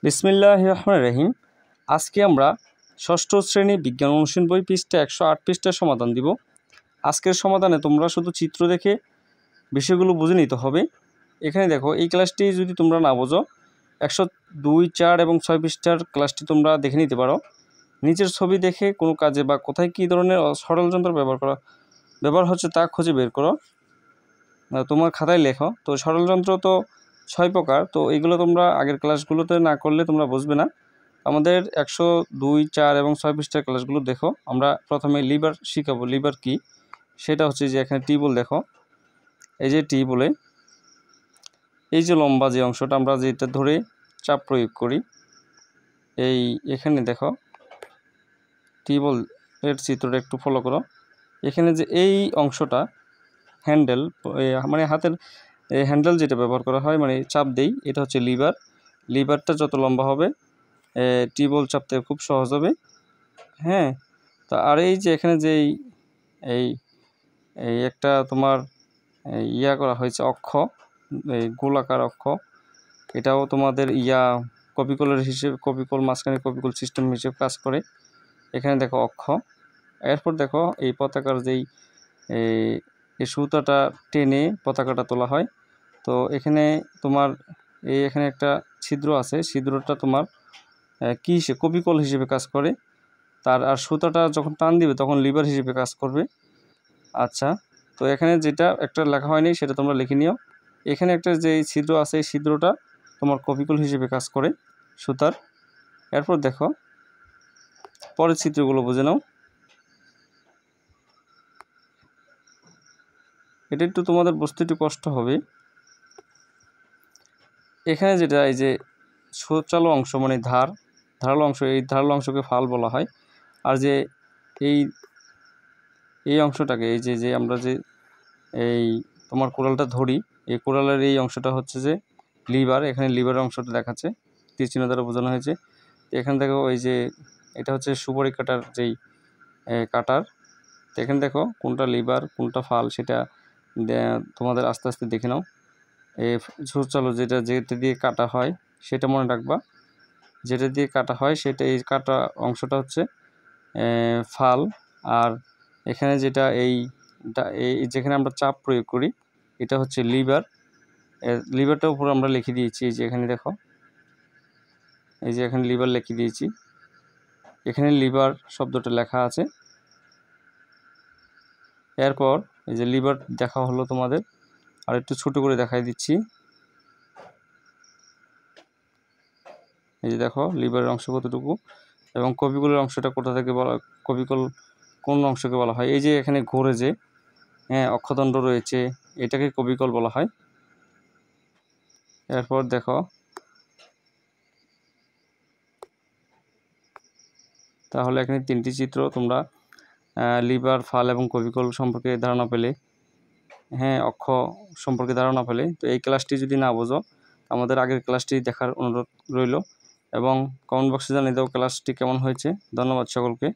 বিসমিল্লাহির রহমানির রহিম। আজকে আমরা ষষ্ঠ শ্রেণী বিজ্ঞান অনুশীলন বই পৃষ্ঠা 108 পৃষ্ঠার সমাধান দিব। আজকের সমাধানে তোমরা শুধু চিত্র দেখে বিষয়গুলো বুঝে নিতে হবে। এখানে দেখো, এই ক্লাসটি যদি তোমরা না বোঝো 102, 4 এবং 6 পৃষ্ঠার ক্লাসটি তোমরা দেখে নিতে পারো। নিচের ছবি দেখে কোনো কাজে বা কোথায় কী ধরনের সরল যন্ত্র ব্যবহার হচ্ছে তা খুঁজে বের করো। তোমার খাতায় লেখো। তো সরল যন্ত্র তো 6 প্রকার। তো এইগুলো তোমরা আগের ক্লাসগুলোতে না করলে তোমরা বুঝবে না। আমাদের 102, 4 এবং 6 পৃষ্ঠার ক্লাসগুলো দেখো। আমরা প্রথমে লিভার শিখাবো। লিভার কি সেটা হচ্ছে যে এখানে টি বল দেখো, এই যে টি বলে, এই যে লম্বা যে অংশটা আমরা যেটা ধরে চাপ প্রয়োগ করি, এই এখানে দেখো টি বল এর চিত্রটা একটু ফলো করো। এখানে যে এই অংশটা হ্যান্ডেল, মানে হাতের হ্যান্ডেল যেটা ব্যবহার করা হয়, মানে চাপ দেই, এটা হচ্ছে লিভার। লিভারটা যত লম্বা হবে টিউবওয়েল চাপতে খুব সহজ হবে। হ্যাঁ, তো আর এই যে এখানে যে এই এই একটা তোমার ইয়া করা হয়েছে অক্ষ, এই গোলাকার অক্ষ, এটাও তোমাদের কপিকলের হিসেবে, কপিকল মাঝখানে কপিকল সিস্টেম হিসেবে কাজ করে। এখানে দেখো অক্ষ। এরপর দেখো এই পতাকার যেই এই সুতাটা টেনে পতাকাটা তোলা হয়। তো এখানে তোমার এখানে একটা ছিদ্র আছে, ছিদ্রটা তোমার কী হিসেবে, কপিকল হিসেবে কাজ করে। আর সুতাটা যখন টান দিবে তখন লিভার হিসেবে কাজ করবে। আচ্ছা, তো এখানে যেটা একটা লেখা হয়নি সেটা তোমরা লিখে নিও। এখানে একটা যে ছিদ্র আছে, এই ছিদ্রটা তোমার কপিকল হিসেবে কাজ করে সুতার। এরপর দেখো পরের চিত্রগুলো বুঝে নাও। এটা একটু তোমাদের বুঝতে একটু কষ্ট হবে। এখানে যেটা এই যে সোচালো অংশ, মানে ধারালো অংশ, এই ধারালো অংশকে ফাল বলা হয়। আর যে এই অংশটাকে, এই যে আমরা যে এই তোমার কোড়ালটা ধরি, এই কোড়ালের এই অংশটা হচ্ছে যে লিভার। এখানে লিভারের অংশটা দেখাচ্ছে, তীর চিহ্ন দ্বারা বোঝানো হয়েছে। এখানে দেখো এই যে এটা হচ্ছে সুপারি কাটার যেই কাটার। তো এখানে দেখো কোনটা লিভার কোনটা ফাল সেটা তোমাদের আস্তে আস্তে দেখে নাও। এই চলো যেটা দিয়ে কাটা হয় সেটা মনে রাখবা। যেটা দিয়ে কাটা হয় সেটা, এই কাটা অংশটা হচ্ছে ফাল। আর এখানে যেটা এই যেখানে আমরা চাপ প্রয়োগ করি এটা হচ্ছে লিভার। লিভারটার উপর আমরা লিখে দিয়েছি, এই যে এখানে দেখো, এই যে এখানে লিভার লিখে দিয়েছি। এখানে লিভার শব্দটা লেখা আছে। এরপর এই যে লিভার দেখা হলো তোমাদের, আর একটু ছোট করে দেখাই দিচ্ছি। এই যে দেখো লিভারের অংশ কতটুকু এবং কপিকলের অংশটা কোথা থেকে বলা, কপিকল কোন অংশকে বলা হয়। এই যে এখানে ঘুরে যে অক্ষদণ্ড রয়েছে, এটাকে কপিকল বলা হয়। এরপর দেখো, তাহলে এখানে 3টি চিত্র তোমরা লিভার, ফাল এবং কপিকল সম্পর্কে ধারণা পেলে, অক্ষ সম্পর্কে ধারণা পেলে। তো এই ক্লাসটি যদি না বোঝো আমাদের আগের ক্লাসটি দেখার অনুরোধ রইল এবং কমেন্ট বক্সে জানিয়ে দাও ক্লাসটি কেমন হয়েছে। ধন্যবাদ সকলকে।